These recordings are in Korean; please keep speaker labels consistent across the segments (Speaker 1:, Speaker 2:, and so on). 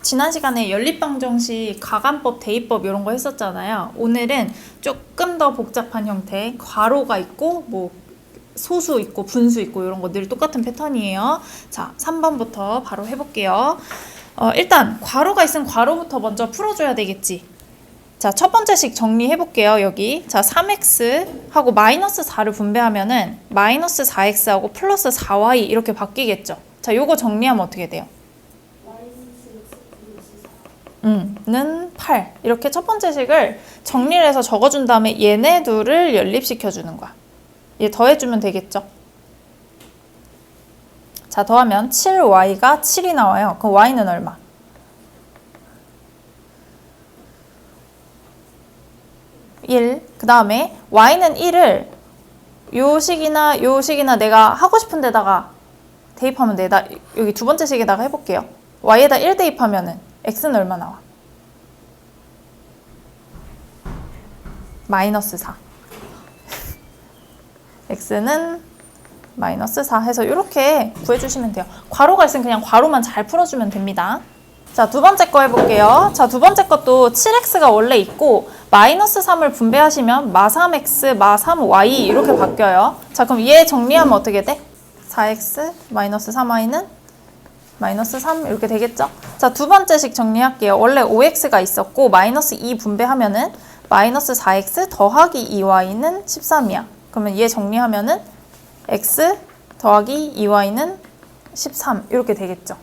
Speaker 1: 지난 시간에 연립방정식, 가간법, 대입법 이런 거 했었잖아요. 오늘은 조금 더 복잡한 형태, 괄호가 있고 뭐 소수 있고 분수 있고 이런 거 늘 똑같은 패턴이에요. 자, 3번부터 바로 해볼게요. 일단 괄호가 있으면 괄호부터 먼저 풀어줘야 되겠지. 자, 첫 번째 식 정리해볼게요. 여기 자, 3x 하고 마이너스 4를 분배하면은 마이너스 4x하고 플러스 4y 이렇게 바뀌겠죠. 자, 요거 정리하면 어떻게 돼요? 는 8. 이렇게 첫 번째 식을 정리를 해서 적어준 다음에 얘네 둘을 연립시켜주는 거야. 얘 더해주면 되겠죠. 자, 더하면 7y가 7이 나와요. 그럼 y는 얼마? 1. 그 다음에 y는 1을 요 식이나 내가 하고 싶은 데다가 대입하면 돼. 나 여기 두 번째 식에다가 해볼게요. y에다 1 대입하면은 x는 얼마 나와? 마이너스 4. x는 마이너스 4 해서 이렇게 구해주시면 돼요. 괄호가 있으면 그냥 괄호만 잘 풀어주면 됩니다. 자, 두 번째 거 해볼게요. 자, 두 번째 것도 7x가 원래 있고 마이너스 3을 분배하시면 마 3x, 마 3y 이렇게 바뀌어요. 자, 그럼 얘 정리하면 어떻게 돼? 4x 마이너스 3y는 마이너스 3 이렇게 되겠죠? 자, 두 번째 식 정리할게요. 원래 5x가 있었고 마이너스 2 분배하면은 마이너스 4x 더하기 2y는 13이야. 그러면 얘 정리하면은 x 더하기 2y는 13 이렇게 되겠죠.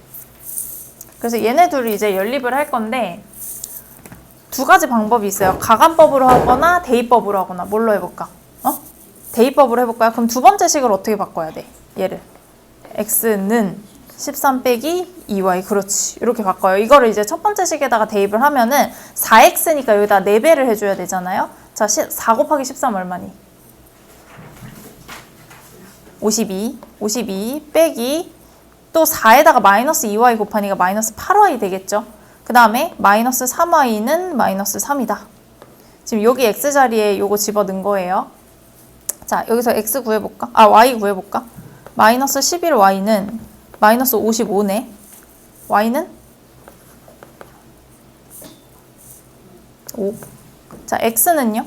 Speaker 1: 그래서 얘네 둘이 이제 연립을 할 건데 두 가지 방법이 있어요. 가간법으로 하거나 대입법으로 하거나. 뭘로 해볼까? 대입법으로 해볼까요? 그럼 두 번째 식을 어떻게 바꿔야 돼? 얘를 x는 13 빼기 2y. 그렇지. 이렇게 바꿔요. 이거를 이제 첫 번째 식에다가 대입을 하면은 4x니까 여기다 4배를 해줘야 되잖아요. 자, 4 곱하기 13 얼마니? 52 빼기 또 4에다가 마이너스 2y 곱하니까 마이너스 8y 되겠죠. 그 다음에 마이너스 3y는 마이너스 3이다. 지금 여기 x 자리에 요거 집어넣은 거예요. 자, 여기서 x 구해볼까? y 구해볼까? 마이너스 11y는 마이너스 55네. y는 5. 자, x는요?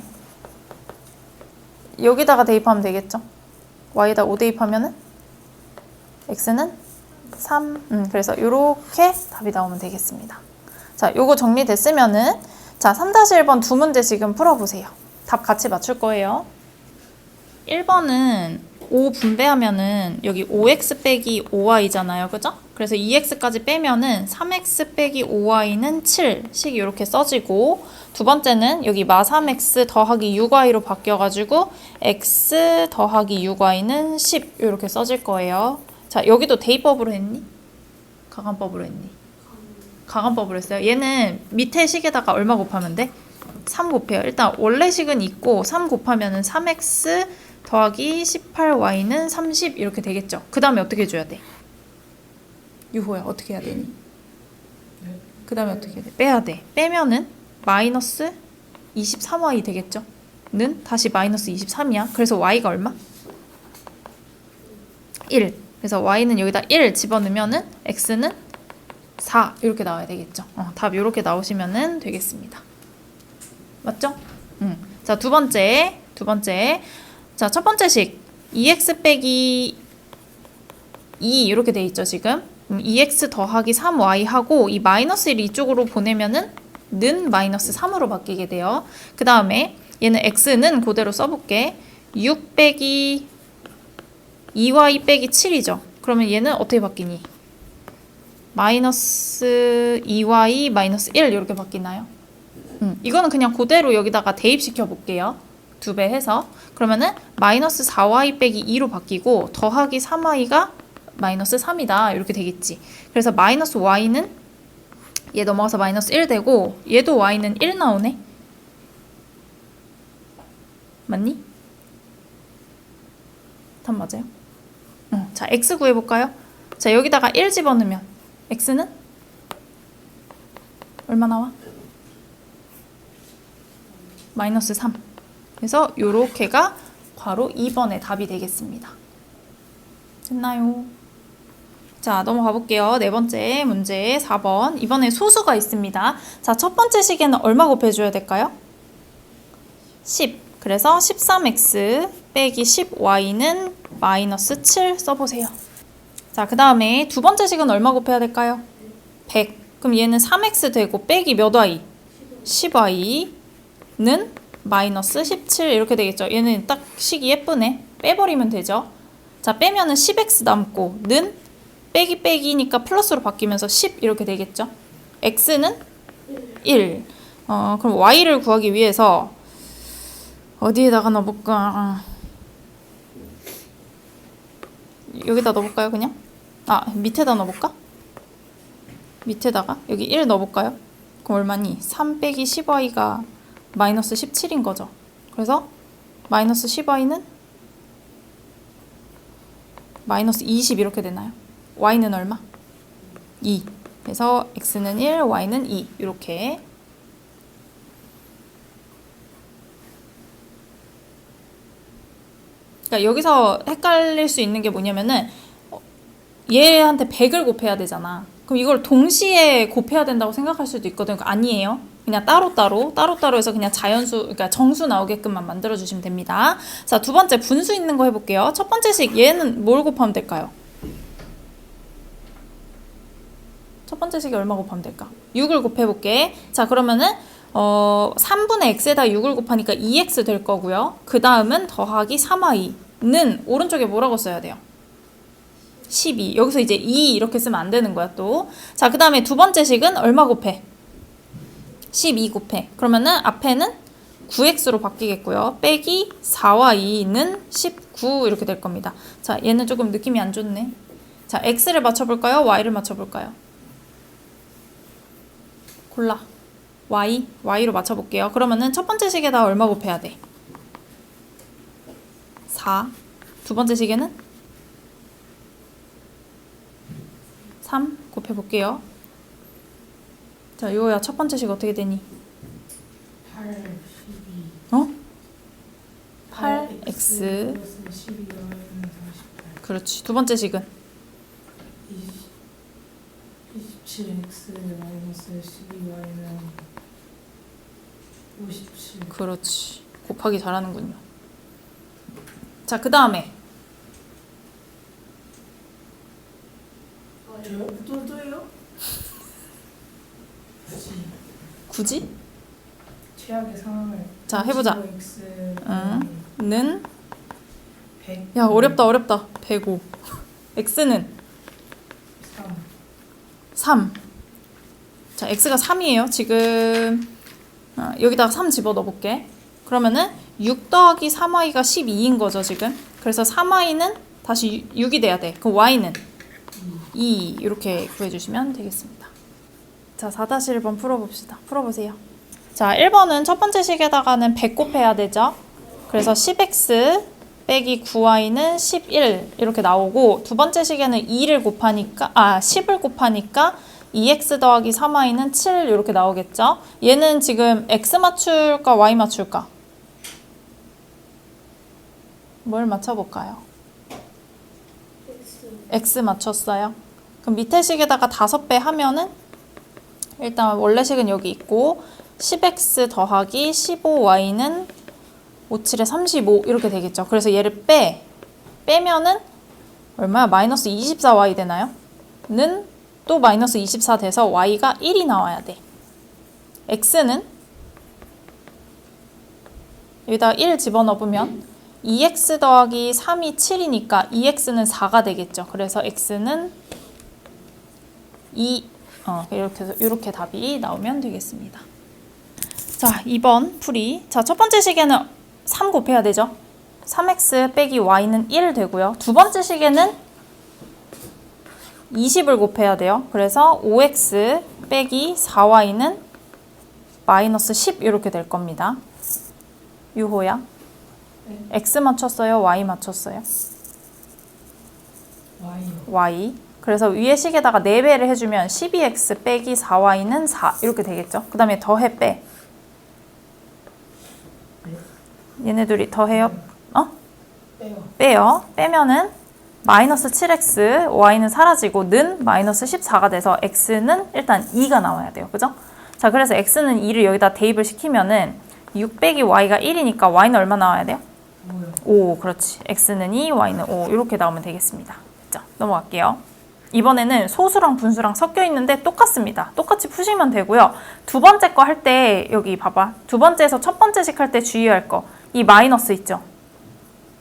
Speaker 1: 여기다가 대입하면 되겠죠. y에다 5 대입하면은 x는 3. 그래서 이렇게 답이 나오면 되겠습니다. 자, 요거 정리됐으면은 자, 3-1번 두 문제 지금 풀어보세요. 답 같이 맞출 거예요. 1번은 5 분배하면은 여기 5x 빼기 5y잖아요. 그죠? 그래서 2x까지 빼면은 3x 빼기 5y는 7 식이 이렇게 써지고, 두 번째는 여기 마 3x 더하기 6y로 바뀌어가지고 x 더하기 6y는 10 이렇게 써질 거예요. 자, 여기도 대입법으로 했니? 가간법으로 했니? 가간법으로 했어요. 얘는 밑에 식에다가 얼마 곱하면 돼? 3 곱해요. 일단 원래 식은 있고 3 곱하면은 3x 더하기 18y는 30 이렇게 되겠죠. 그 다음에 어떻게 해줘야 돼? 유호야, 어떻게 해야 되니? 그 다음에 어떻게 해야 돼? 빼야 돼. 빼면은 마이너스 23y 되겠죠. 는 다시 마이너스 23이야. 그래서 y가 얼마? 1. 그래서 y는 여기다 1 집어넣으면은 x는 4 이렇게 나와야 되겠죠. 답 이렇게 나오시면은 되겠습니다. 맞죠? 자, 두 번째. 자, 첫 번째 식 2x 빼기 2 이렇게 돼 있죠, 지금. 2x 더하기 3y 하고 이 마이너스 1 이쪽으로 보내면은 는 마이너스 3으로 바뀌게 돼요. 그 다음에 얘는 x는 그대로 써볼게. 6 빼기 2y 빼기 7이죠. 그러면 얘는 어떻게 바뀌니? 마이너스 2y 마이너스 1 이렇게 바뀌나요? 이거는 그냥 그대로 여기다가 대입시켜 볼게요. 2배 해서. 그러면은 마이너스 4y 빼기 2로 바뀌고 더하기 3y가 마이너스 3이다 이렇게 되겠지. 그래서 마이너스 y는 얘 넘어가서 마이너스 1 되고 얘도 y는 1 나오네. 맞니? 답 맞아요? 자, x 구해볼까요? 자, 여기다가 1 집어넣으면 x는 얼마 나와? 마이너스 3. 그래서 요렇게가 바로 2번의 답이 되겠습니다. 됐나요? 자, 넘어가 볼게요. 네 번째 문제 4번. 이번에 소수가 있습니다. 자, 첫 번째 식에는 얼마 곱해줘야 될까요? 10. 그래서 13x 빼기 10y는 마이너스 7 써보세요. 자, 그 다음에 두 번째 식은 얼마 곱해야 될까요? 100. 그럼 얘는 3x 되고 빼기 몇 y? 10y는 마이너스 17 이렇게 되겠죠. 얘는 딱 식이 예쁘네. 빼버리면 되죠. 자, 빼면은 10x 남고 는 빼기 빼기니까 플러스로 바뀌면서 10 이렇게 되겠죠. x는 1. 그럼 y를 구하기 위해서 어디에다가 넣어볼까? 여기다 넣어볼까요, 그냥? 밑에다 넣어볼까? 밑에다가 여기 1 넣어볼까요? 그럼 얼마니? 3 빼기 10y가 마이너스 17인 거죠. 그래서 마이너스 10y는 마이너스 20 이렇게 되나요? y는 얼마? 2. 그래서 x는 1, y는 2 이렇게. 그러니까 여기서 헷갈릴 수 있는 게 뭐냐면은 얘한테 100을 곱해야 되잖아. 그럼 이걸 동시에 곱해야 된다고 생각할 수도 있거든요. 아니에요. 그냥 따로따로 해서 그냥 자연수, 그러니까 정수 나오게끔만 만들어주시면 됩니다. 자, 두 번째 분수 있는 거 해볼게요. 첫 번째 식 얘는 뭘 곱하면 될까요? 첫 번째 식이 얼마 곱하면 될까? 6을 곱해볼게. 자, 그러면은 3분의 x에다 6을 곱하니까 2x 될 거고요. 그 다음은 더하기 3y는 오른쪽에 뭐라고 써야 돼요? 12. 여기서 이제 2 이렇게 쓰면 안 되는 거야 또. 자, 그 다음에 두 번째 식은 얼마 곱해? 12 곱해. 그러면은 앞에는 9x로 바뀌겠고요. 빼기 4y는 19 이렇게 될 겁니다. 자, 얘는 조금 느낌이 안 좋네. 자, x를 맞춰볼까요? y를 맞춰볼까요? 골라. y로 맞춰볼게요. 그러면은 첫 번째 식에다 얼마 곱해야 돼? 4. 두 번째 식에는 3 곱해볼게요. 자, 요야 첫 번째 식 어떻게 되니?
Speaker 2: 8, 12.
Speaker 1: 8x.
Speaker 2: 12,
Speaker 1: 그렇지. 두 번째 식은?
Speaker 2: 27x 마이너스 12y는 57.
Speaker 1: 그렇지. 곱하기 잘하는군요. 자, 그 다음에
Speaker 2: 또요?
Speaker 1: 굳이?
Speaker 2: 최악의 상황을.
Speaker 1: 자, 해보자. 는
Speaker 2: 100.
Speaker 1: 야, 어렵다. 105. x는
Speaker 2: 3.
Speaker 1: 3. 자, x가 3이에요. 지금 여기다가 3 집어넣어볼게. 그러면은 6 더하기 3y가 12인 거죠, 지금. 그래서 3y는 다시 6이 돼야 돼. 그럼 y는 2 이렇게 구해주시면 되겠습니다. 자, 4-1번 풀어봅시다. 풀어보세요. 자, 1번은 첫 번째 식에다가는 100 곱해야 되죠. 그래서 10x 빼기 9y는 11 이렇게 나오고, 두 번째 식에는 10을 곱하니까 2x 더하기 3y는 7 이렇게 나오겠죠. 얘는 지금 x 맞출까 y 맞출까? 뭘 맞춰볼까요? x 맞췄어요. 그럼 밑에 식에다가 5배 하면은 일단 원래 식은 여기 있고 10x 더하기 15y는 57에 35 이렇게 되겠죠. 그래서 얘를 빼면은 얼마야? 마이너스 24y 되나요? 는 또 마이너스 24 돼서 y가 1이 나와야 돼. x는 여기다 1 집어넣으면 2x 더하기 3이 7이니까 2x는 4가 되겠죠. 그래서 x는 2 이렇게 답이 나오면 되겠습니다. 자, 2번 풀이. 자, 첫 번째 식에는 3 곱해야 되죠. 3x 빼기 y는 1 되고요. 두 번째 식에는 20을 곱해야 돼요. 그래서 5x 빼기 4y는 마이너스 10 이렇게 될 겁니다. 유호야.
Speaker 2: 네.
Speaker 1: x 맞췄어요? y 맞췄어요? y. 그래서 위에 식에다가 4배를 해주면 12x 빼기 4y는 4 이렇게 되겠죠. 그 다음에 더해 빼. 얘네 둘이 더해요. 빼요. 빼면은 마이너스 7x, y는 사라지고 는 마이너스 14가 돼서 x는 일단 2가 나와야 돼요. 그죠? 자, 그래서 x는 2를 여기다 대입을 시키면은 6 빼기 y가 1이니까 y는 얼마 나와야 돼요? 5. 그렇지. x는 2, y는 5. 이렇게 나오면 되겠습니다. 자, 넘어갈게요. 이번에는 소수랑 분수랑 섞여 있는데 똑같습니다. 똑같이 푸시면 되고요. 두 번째 거 할 때 여기 봐봐. 두 번째에서 첫 번째씩 할 때 주의할 거. 이 마이너스 있죠?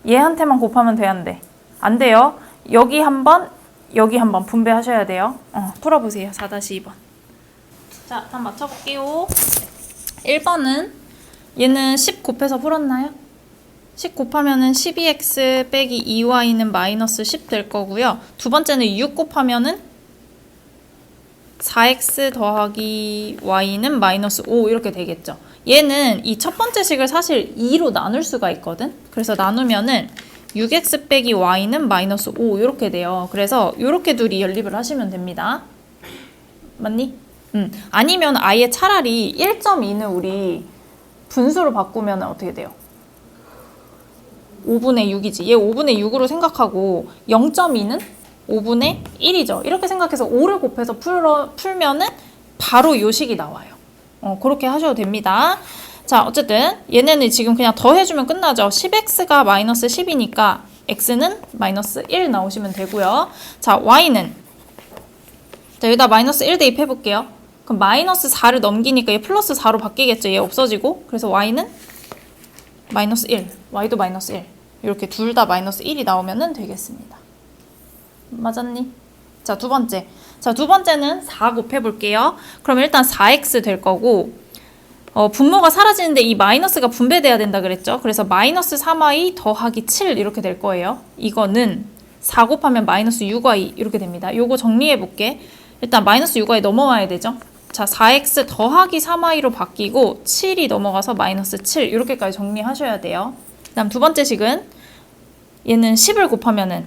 Speaker 1: 얘한테만 곱하면 되는데 안 돼요. 여기 한 번, 여기 한 번 분배하셔야 돼요. 풀어보세요. 4-2번. 자, 한번 맞춰볼게요. 1번은 얘는 10 곱해서 풀었나요? 10 곱하면은 12x 빼기 2y는 마이너스 10 될 거고요. 두 번째는 6 곱하면은 4x 더하기 y는 마이너스 5 이렇게 되겠죠. 얘는 이 첫 번째 식을 사실 2로 나눌 수가 있거든. 그래서 나누면은 6x 빼기 y는 마이너스 5 이렇게 돼요. 그래서 이렇게 둘이 연립을 하시면 됩니다. 맞니? 아니면 아예 차라리 1.2는 우리 분수로 바꾸면 어떻게 돼요? 5분의 6이지. 얘 5분의 6으로 생각하고 0.2는 5분의 1이죠. 이렇게 생각해서 5를 곱해서 풀면은 바로 요 식이 나와요. 그렇게 하셔도 됩니다. 자, 어쨌든 얘네는 지금 그냥 더해주면 끝나죠. 10x가 마이너스 10이니까 x는 마이너스 1 나오시면 되고요. 자, y는 자, 여기다 마이너스 1 대입해볼게요. 그럼 마이너스 4를 넘기니까 얘 플러스 4로 바뀌겠죠. 얘 없어지고. 그래서 y는 마이너스 1, y도 마이너스 1. 이렇게 둘 다 마이너스 1이 나오면 되겠습니다. 맞았니? 자, 두 번째. 자, 두 번째는 4 곱해볼게요. 그럼 일단 4x 될 거고, 분모가 사라지는데 이 마이너스가 분배돼야 된다 그랬죠? 그래서 마이너스 3y 더하기 7 이렇게 될 거예요. 이거는 4 곱하면 마이너스 6y 이렇게 됩니다. 요거 정리해볼게. 일단 마이너스 6y 넘어와야 되죠? 자, 4x 더하기 3y로 바뀌고 7이 넘어가서 마이너스 7 이렇게까지 정리하셔야 돼요. 그 다음 두 번째 식은 얘는 10을 곱하면은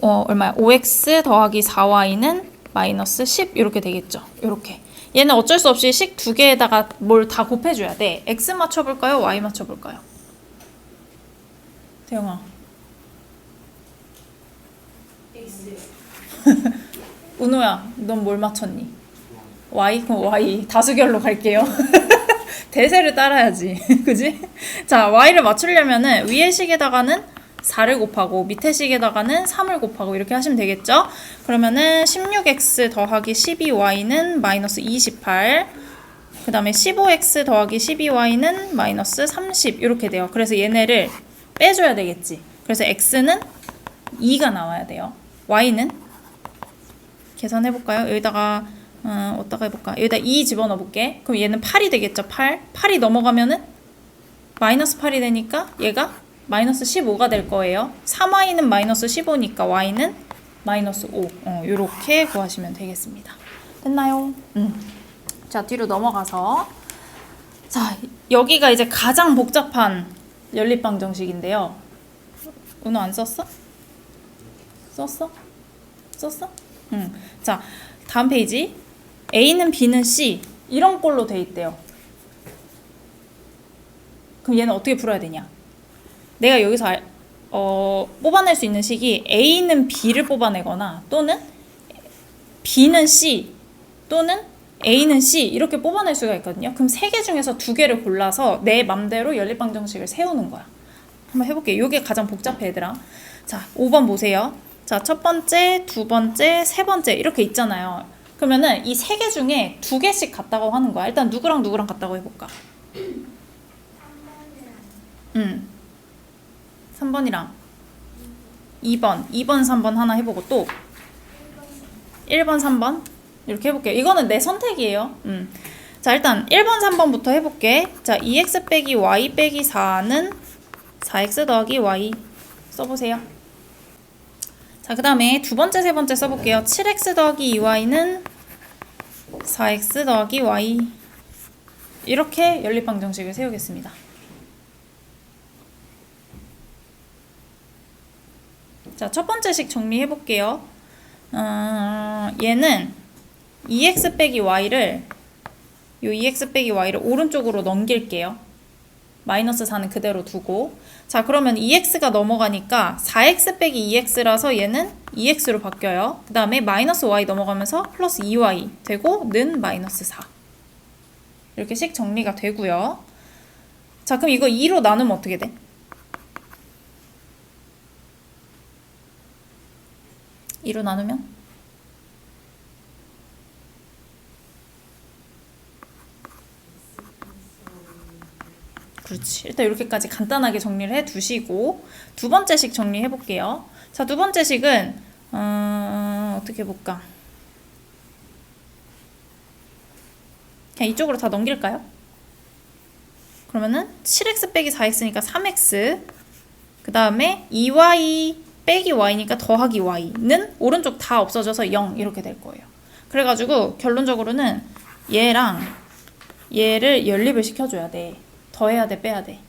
Speaker 1: 얼마야? 5x 더하기 4y는 마이너스 10 이렇게 되겠죠. 이렇게. 얘는 어쩔 수 없이 식 두 개에다가 뭘 다 곱해줘야 돼. x 맞춰볼까요? y 맞춰볼까요? 태영아.
Speaker 2: X.
Speaker 1: 은호야, 넌 뭘 맞췄니? y? 그럼 y. 다수결로 갈게요. 대세를 따라야지. 그지? 자, y를 맞추려면은 위의 식에다가는 4를 곱하고 밑에 식에다가는 3을 곱하고 이렇게 하시면 되겠죠? 그러면은 16x 더하기 12y는 마이너스 28. 그 다음에 15x 더하기 12y는 마이너스 30 이렇게 돼요. 그래서 얘네를 빼줘야 되겠지. 그래서 x는 2가 나와야 돼요. y는 계산해볼까요? 여기다가 어디다가 해볼까? 여기다 2 집어넣어 볼게. 그럼 얘는 8이 되겠죠? 8. 8이 넘어가면은 마이너스 8이 되니까 얘가 마이너스 15가 될 거예요. 3y는 마이너스 15니까 y는 마이너스 5. 요렇게 구하시면 되겠습니다. 됐나요? 자, 뒤로 넘어가서 자, 여기가 이제 가장 복잡한 연립방정식인데요. 은호 안 썼어? 썼어? 썼어? 자, 다음 페이지. A는 B는 C 이런 꼴로 돼 있대요. 그럼 얘는 어떻게 풀어야 되냐? 내가 여기서 뽑아낼 수 있는 식이 A는 B를 뽑아내거나 또는 B는 C 또는 A는 C 이렇게 뽑아낼 수가 있거든요. 그럼 세 개 중에서 두 개를 골라서 내 맘대로 연립방정식을 세우는 거야. 한번 해볼게요. 이게 가장 복잡해 얘들아. 자, 5번 보세요. 자, 첫 번째, 두 번째, 세 번째 이렇게 있잖아요. 그러면은 이 세 개 중에 두 개씩 같다고 하는 거야. 일단 누구랑 누구랑 같다고 해볼까? 3번이랑 2번, 2번, 3번 하나 해보고 또 1번, 3번 이렇게 해볼게요. 이거는 내 선택이에요. 자, 일단 1번, 3번부터 해볼게. 자, 2x 빼기 y 빼기 4는 4x 더하기 y 써보세요. 자, 그 다음에 두 번째, 세 번째 써볼게요. 7x 더하기 2y는 4x 더하기 y 이렇게 연립방정식을 세우겠습니다. 자, 첫 번째 식 정리해볼게요. 얘는 2x 빼기 y를 요 2x 빼기 y를 오른쪽으로 넘길게요. 마이너스 4는 그대로 두고. 자, 그러면 2x가 넘어가니까 4x 빼기 2x라서 얘는 2x로 바뀌어요. 그 다음에 마이너스 y 넘어가면서 플러스 2y 되고 는 마이너스 4. 이렇게 식 정리가 되고요. 자, 그럼 이거 2로 나누면 어떻게 돼? 2로 나누면? 그렇지. 일단 이렇게까지 간단하게 정리를 해 두시고 두 번째 식 정리해 볼게요. 자, 두 번째 식은 어떻게 볼까? 그냥 이쪽으로 다 넘길까요? 그러면은 7x 빼기 4x니까 3x 그 다음에 2y 빼기 y니까 더하기 y는 오른쪽 다 없어져서 0 이렇게 될 거예요. 그래가지고 결론적으로는 얘랑 얘를 연립을 시켜줘야 돼. 더해야 돼, 빼야 돼?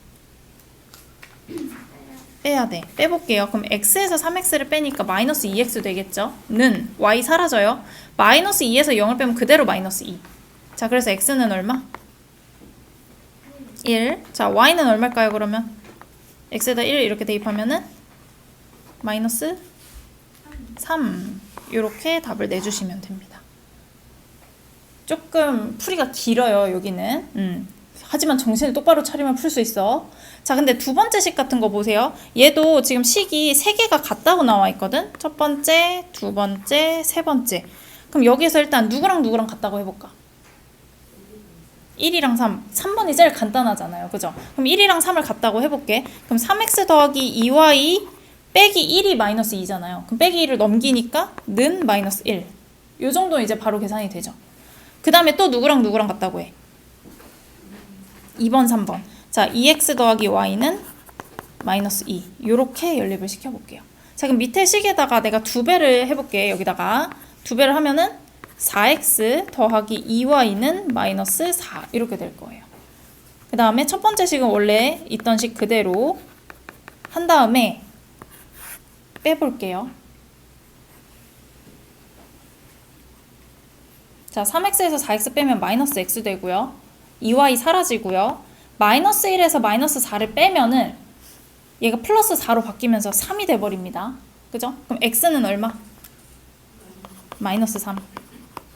Speaker 1: 빼야 돼. 빼볼게요. 그럼 x에서 3x를 빼니까 마이너스 2x 되겠죠? 는 y 사라져요. 마이너스 2에서 0을 빼면 그대로 마이너스 2. 자, 그래서 x는 얼마? 1. 자, y는 얼마일까요, 그러면? x에다 1 이렇게 대입하면은 마이너스 3. 이렇게 답을 내주시면 됩니다. 조금 풀이가 길어요, 여기는. 하지만 정신을 똑바로 차리면 풀 수 있어. 자, 근데 두 번째 식 같은 거 보세요. 얘도 지금 식이 3개가 같다고 나와 있거든. 첫 번째, 두 번째, 세 번째. 그럼 여기서 일단 누구랑 누구랑 같다고 해볼까? 1이랑 3. 3번이 제일 간단하잖아요. 그죠? 그럼 1이랑 3을 같다고 해볼게. 그럼 3x 더하기 2y 빼기 1이 마이너스 2잖아요. 그럼 빼기 1을 넘기니까 는 마이너스 1. 요 정도 이제 바로 계산이 되죠. 그 다음에 또 누구랑 누구랑 같다고 해? 2번, 3번. 자, 2x 더하기 y는 마이너스 2. 요렇게 연립을 시켜볼게요. 자, 그럼 밑에 식에다가 내가 2배를 해볼게. 여기다가 2배를 하면은 4x 더하기 2y는 마이너스 4. 이렇게 될 거예요. 그 다음에 첫 번째 식은 원래 있던 식 그대로 한 다음에 빼볼게요. 자, 3x에서 4x 빼면 마이너스 x 되고요. 2y 사라지고요. 마이너스 1에서 마이너스 4를 빼면은 얘가 플러스 4로 바뀌면서 3이 돼버립니다. 그죠? 그럼 x는 얼마? 마이너스 3.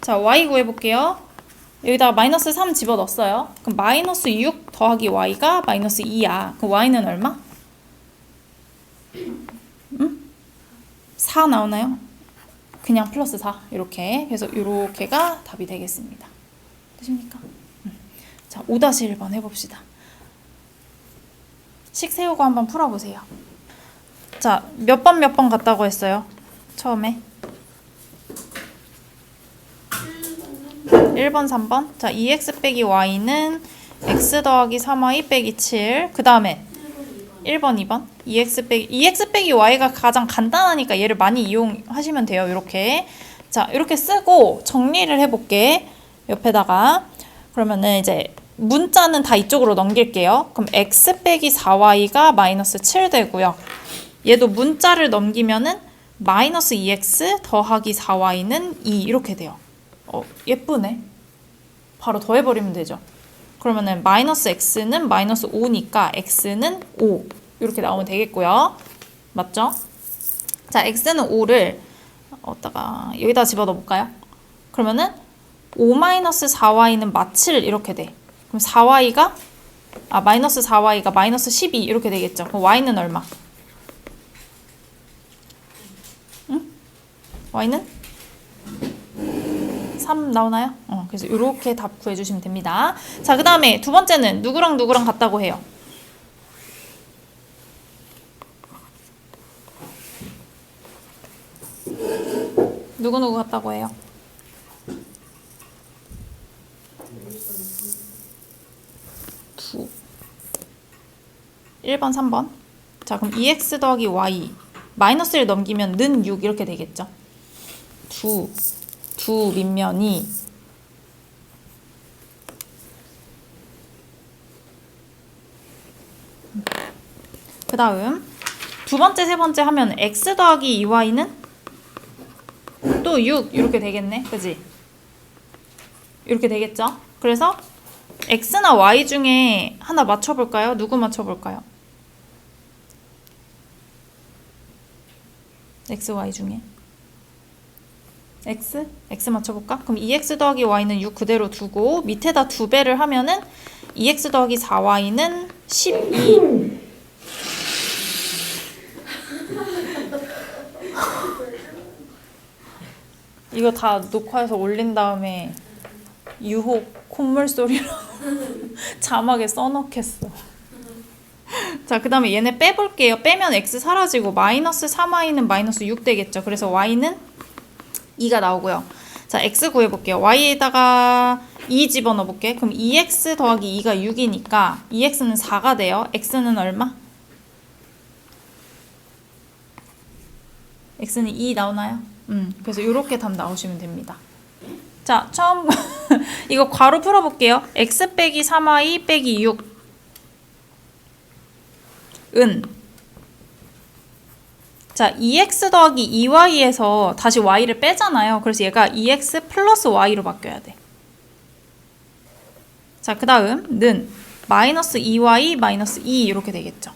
Speaker 1: 자, y 구해볼게요. 여기다가 마이너스 3 집어넣었어요. 그럼 마이너스 6 더하기 y가 마이너스 2야. 그럼 y는 얼마? 4 나오나요? 그냥 플러스 4 이렇게. 그래서 이렇게가 답이 되겠습니다. 되십니까? 자, 5-1번 해봅시다. 식 세우고 한번 풀어보세요. 자, 몇 번 같다고 했어요? 처음에 1번, 3번. 자, 2x 빼기 y는 x 더하기 3y 빼기 7. 그 다음에 1번, 2번. 2x 빼기 y가 가장 간단하니까 얘를 많이 이용하시면 돼요. 이렇게. 자, 이렇게 쓰고 정리를 해볼게. 옆에다가. 그러면은 이제 문자는 다 이쪽으로 넘길게요. 그럼 x 빼기 4y가 마이너스 7 되고요. 얘도 문자를 넘기면은 마이너스 2x 더하기 4y는 2 이렇게 돼요. 예쁘네. 바로 더해버리면 되죠. 그러면은 마이너스 x는 마이너스 5니까 x는 5 이렇게 나오면 되겠고요. 맞죠? 자, x는 5를 여기다 집어넣어 볼까요? 그러면은 5-4y는 마7 이렇게 돼. 그럼 4y가 마이너스 4y가 마이너스 12 이렇게 되겠죠. 그럼 y는 얼마? 응? y는 3 나오나요? 그래서 이렇게 답 구해주시면 됩니다. 자, 그 다음에 두 번째는 누구랑 누구랑 같다고 해요? 누구 같다고 해요? 1번, 3번. 자, 그럼 2x 더하기 y 마이너스를 넘기면 는 6 이렇게 되겠죠. 두 밑면이 그 다음 두 번째, 세 번째 하면 x 더하기 2y는 또 6 이렇게 되겠네. 그지? 이렇게 되겠죠. 그래서 x나 y 중에 하나 맞춰볼까요? 누구 맞춰볼까요? x, y 중에 x 맞춰볼까? 그럼 2x 더하기 y는 6 그대로 두고 밑에다 2배를 하면은 2x 더하기 4y는 12. 이거 다 녹화해서 올린 다음에 유혹 콧물 소리로 자막에 써넣겠어. 자, 그 다음에 얘네 빼볼게요. 빼면 x 사라지고 마이너스 3y는 마이너스 6 되겠죠. 그래서 y는 2가 나오고요. 자, x 구해볼게요. y에다가 2 집어넣어볼게. 그럼 2x 더하기 2가 6이니까 2x는 4가 돼요. x는 얼마? x는 2 나오나요? 그래서 이렇게 답 나오시면 됩니다. 자, 처음 이거 괄호 풀어볼게요. x 빼기 3y 빼기 6 은 자, 2x 더하기 2y에서 다시 y를 빼잖아요. 그래서 얘가 2x 플러스 y로 바뀌어야 돼. 자, 그 다음 는 마이너스 2y 마이너스 2 이렇게 되겠죠.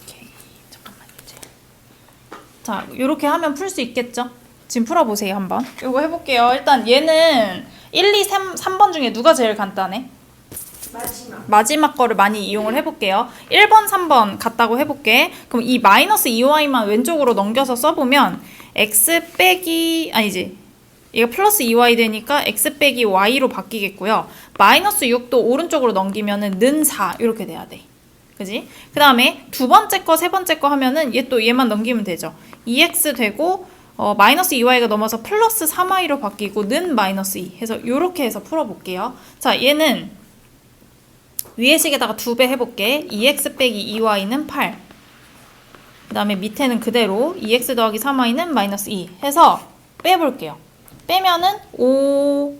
Speaker 1: 오케이, 잠깐만 이제. 자, 이렇게 하면 풀 수 있겠죠? 지금 풀어보세요 한번. 이거 해볼게요. 일단 얘는 1, 2, 3번 중에 누가 제일 간단해? 마지막 거를 많이 이용을 해볼게요. 1번, 3번 같다고 해볼게. 그럼 이 마이너스 2y만 왼쪽으로 넘겨서 써보면 x 빼기 아니지 이거 플러스 2y 되니까 x 빼기 y로 바뀌겠고요. 마이너스 6도 오른쪽으로 넘기면은 는 4 이렇게 돼야 돼. 그지? 그 다음에 두 번째 거, 세 번째 거 하면은 얘 또 얘만 넘기면 되죠. 2x 되고 마이너스 2y가 넘어서 플러스 3y로 바뀌고 는 마이너스 2 해서 이렇게 해서 풀어볼게요. 자, 얘는 위에 식에다가 2배 해볼게. 2x 빼기 2y는 8. 그 다음에 밑에는 그대로 2x 더하기 3y는 마이너스 2 해서 빼볼게요. 빼면은 5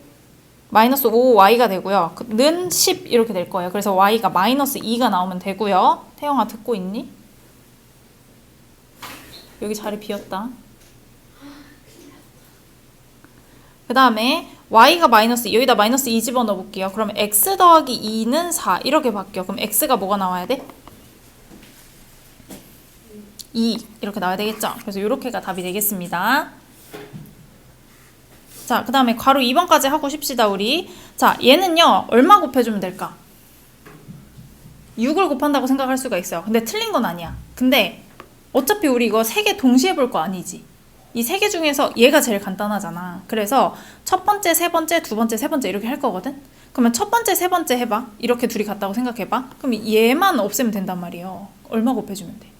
Speaker 1: 마이너스 5y가 되고요. 는 10 이렇게 될 거예요. 그래서 y가 마이너스 2가 나오면 되고요. 태영아 듣고 있니? 여기 자리 비었다. 그 다음에 y가 마이너스 2, 여기다 마이너스 2 집어넣어 볼게요. 그러면 x 더하기 2는 4 이렇게 바뀌어. 그럼 x가 뭐가 나와야 돼? 2 이렇게 나와야 되겠죠? 그래서 이렇게가 답이 되겠습니다. 자, 그 다음에 괄호 2번까지 하고 싶시다 우리. 자, 얘는요 얼마 곱해주면 될까? 6을 곱한다고 생각할 수가 있어요. 근데 틀린 건 아니야. 근데 어차피 우리 이거 3개 동시에 볼 거 아니지? 이 3개 중에서 얘가 제일 간단하잖아. 그래서 첫 번째, 세 번째, 두 번째, 세 번째 이렇게 할 거거든? 그러면 첫 번째, 세 번째 해봐. 이렇게 둘이 같다고 생각해봐. 그럼 얘만 없애면 된단 말이에요. 얼마 곱해주면 돼?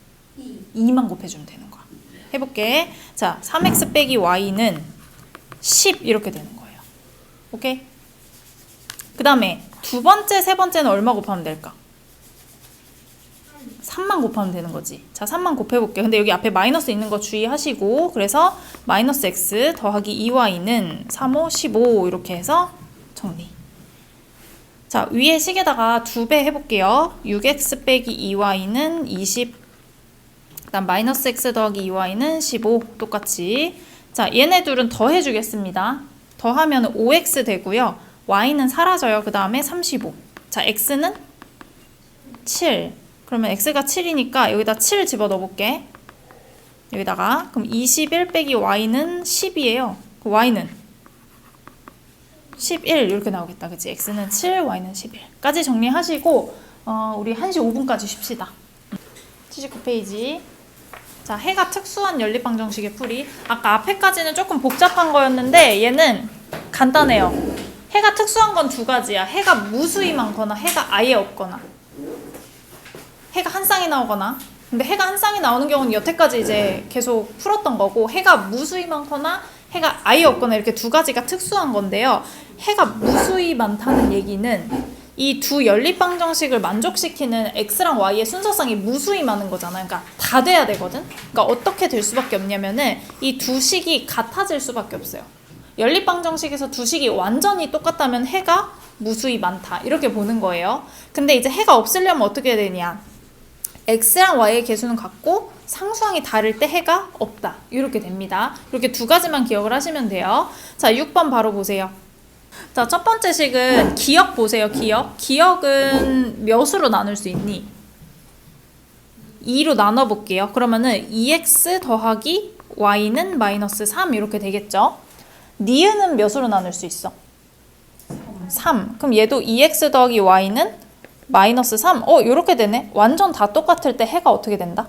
Speaker 1: 2만 곱해주면 되는 거야. 해볼게. 자, 3x 빼기 y는 10 이렇게 되는 거예요. 오케이? 그 다음에 두 번째, 세 번째는 얼마 곱하면 될까? 3만 곱하면 되는 거지. 자, 3만 곱해볼게요. 근데 여기 앞에 마이너스 있는 거 주의하시고, 그래서 마이너스 x 더하기 2y는 3, 5, 15 이렇게 해서 정리. 자, 위에 식에다가 2배 해볼게요. 6x 빼기 2y는 20. 그 다음 마이너스 x 더하기 2y는 15 똑같이. 자, 얘네 둘은 더해주겠습니다. 더하면 5x 되고요. y는 사라져요. 그 다음에 35. 자, x는 7. 그러면 x가 7이니까 여기다 7 집어넣어 볼게. 여기다가 그럼 21 빼기 y는 10이에요. 그 y는 11 이렇게 나오겠다. 그치? x는 7, y는 11까지 정리하시고 우리 1시 5분까지 쉽시다. 79페이지. 자, 해가 특수한 연립방정식의 풀이. 아까 앞에까지는 조금 복잡한 거였는데 얘는 간단해요. 해가 특수한 건 두 가지야. 해가 무수히 많거나 해가 아예 없거나. 해가 한 쌍이 나오거나. 근데 해가 한 쌍이 나오는 경우는 여태까지 이제 계속 풀었던 거고, 해가 무수히 많거나 해가 아예 없거나 이렇게 두 가지가 특수한 건데요. 해가 무수히 많다는 얘기는 이 두 연립방정식을 만족시키는 x랑 y의 순서상이 무수히 많은 거잖아요. 그러니까 다 돼야 되거든. 그러니까 어떻게 될 수밖에 없냐면은 이 두 식이 같아질 수밖에 없어요. 연립방정식에서 두 식이 완전히 똑같다면 해가 무수히 많다 이렇게 보는 거예요. 근데 이제 해가 없으려면 어떻게 해야 되냐? x랑 y의 개수는 같고 상수항이 다를 때 해가 없다 이렇게 됩니다. 이렇게 두 가지만 기억을 하시면 돼요. 자, 6번 바로 보세요. 자, 첫 번째 식은 기억 보세요. 기억. 기억은 몇으로 나눌 수 있니? 2로 나눠볼게요. 그러면은 2x 더하기 y는 마이너스 3 이렇게 되겠죠? 니은은 몇으로 나눌 수 있어? 3. 그럼 얘도 2x 더하기 y는 마이너스 3. 요렇게 되네. 완전 다 똑같을 때 해가 어떻게 된다?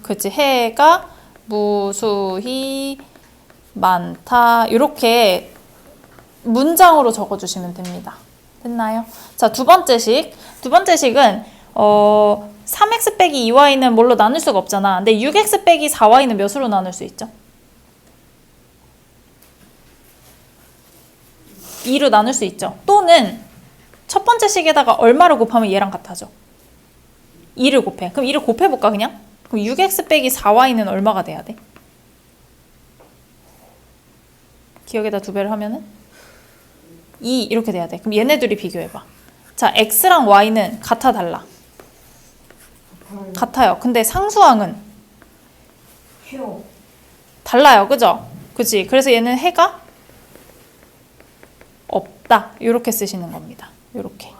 Speaker 1: 그치. 해가 무수히 많다. 이렇게 문장으로 적어주시면 됩니다. 됐나요? 자, 두 번째 식. 두 번째 식은 3x 빼기 2y는 뭘로 나눌 수가 없잖아. 근데 6x 빼기 4y는 몇으로 나눌 수 있죠? 2로 나눌 수 있죠. 또는 첫 번째 식에다가 얼마를 곱하면 얘랑 같아져? 2를 곱해. 그럼 2를 곱해볼까 그냥? 그럼 6x 빼기 4y는 얼마가 돼야 돼? 기억에다 2배를 하면은 2 이렇게 돼야 돼. 그럼 얘네들이 비교해봐. 자, x랑 y는 같아 달라? 같아요. 근데 상수항은
Speaker 2: 해요.
Speaker 1: 달라요. 그죠? 그치? 그래서 얘는 해가 없다. 이렇게 쓰시는 겁니다. 이렇게.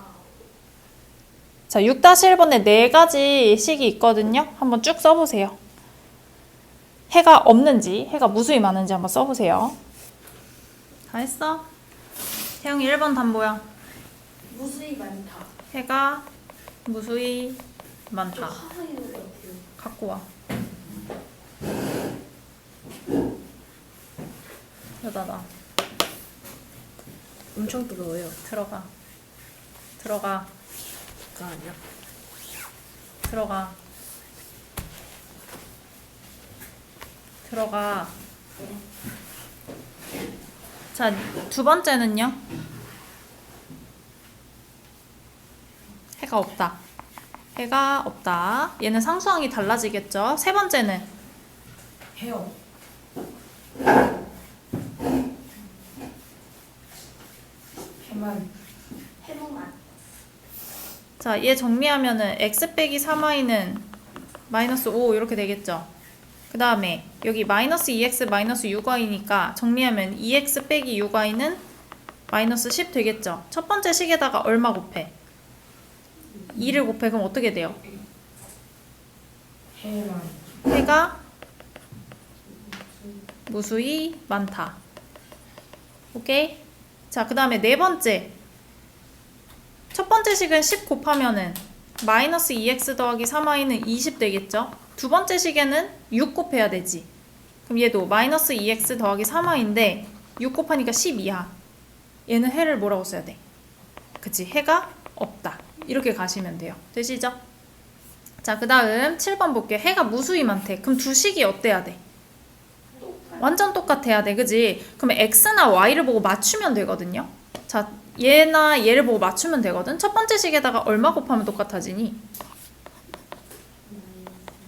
Speaker 1: 자, 6-1번에 4가지 식이 있거든요. 한번 쭉 써보세요. 해가 없는지, 해가 무수히 많은지 한번 써보세요. 다 했어? 태영이 1번 답 뭐야?
Speaker 3: 무수히 많다.
Speaker 1: 해가 무수히 많다.
Speaker 3: 하하이는 어때요?
Speaker 1: 갖고 와. 여기다 놔.
Speaker 3: 엄청 뜨거워요.
Speaker 1: 들어가. 들어가.
Speaker 3: 그거 아니야?
Speaker 1: 들어가. 들어가. 자, 두 번째는요. 해가 없다. 해가 없다. 얘는 상수항이 달라지겠죠. 세 번째는
Speaker 2: 해요. 해만.
Speaker 3: 해몽만.
Speaker 1: 자, 얘 정리하면은 x 빼기 3y는 마이너스 5 이렇게 되겠죠. 그 다음에 여기 마이너스 2x 마이너스 6y니까 정리하면 2x 빼기 6y는 마이너스 10 되겠죠. 첫 번째 식에다가 얼마 곱해? 2를 곱해. 그럼 어떻게 돼요?
Speaker 2: 해만.
Speaker 1: 해가 무수히 많다. 오케이? 자, 그 다음에 네 번째. 첫 번째 식은 10 곱하면은 마이너스 2x 더하기 3y는 20 되겠죠? 두 번째 식에는 6 곱해야 되지. 그럼 얘도 마이너스 2x 더하기 3y인데 6 곱하니까 12야. 얘는 해를 뭐라고 써야 돼? 그치, 해가 없다. 이렇게 가시면 돼요. 되시죠? 자, 그 다음 7번 볼게요. 해가 무수히 많대. 그럼 두 식이 어때야 돼? 완전 똑같아야 돼. 그지? 그러면 x나 y를 보고 맞추면 되거든요. 자, 얘나 얘를 보고 맞추면 되거든. 첫 번째 식에다가 얼마 곱하면 똑같아지니?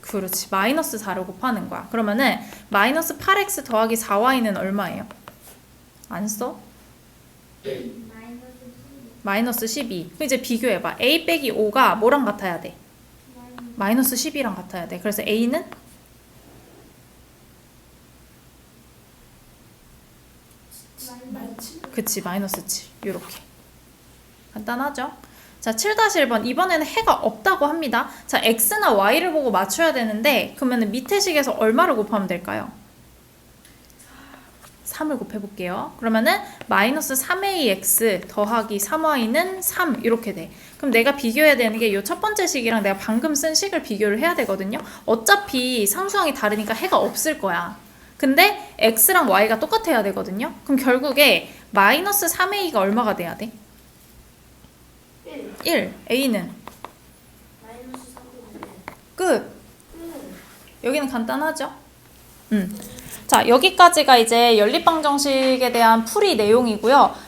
Speaker 1: 그렇지. 마이너스 4를 곱하는 거야. 그러면은 마이너스 8x 더하기 4y는 얼마예요? 안 써? 마이너스 12. 그럼 이제 비교해봐. a 빼기 5가 뭐랑 같아야 돼? 마이너스 12랑 같아야 돼. 그래서 a는? 그치, 마이너스 7. 요렇게. 간단하죠? 자, 7-1번. 이번에는 해가 없다고 합니다. 자, x나 y를 보고 맞춰야 되는데, 그러면 밑에 식에서 얼마를 곱하면 될까요? 3을 곱해볼게요. 그러면은 마이너스 3ax 더하기 3y는 3 이렇게 돼. 그럼 내가 비교해야 되는 게 이 첫 번째 식이랑 내가 방금 쓴 식을 비교를 해야 되거든요. 어차피 상수항이 다르니까 해가 없을 거야. 근데 x랑 y가 똑같아야 되거든요. 그럼 결국에 마이너스 3a가 얼마가 돼야 돼? 1. a는?
Speaker 3: 마이너스 3분의
Speaker 1: 끝. 여기는 간단하죠? 자, 여기까지가 이제 연립방정식에 대한 풀이 내용이고요.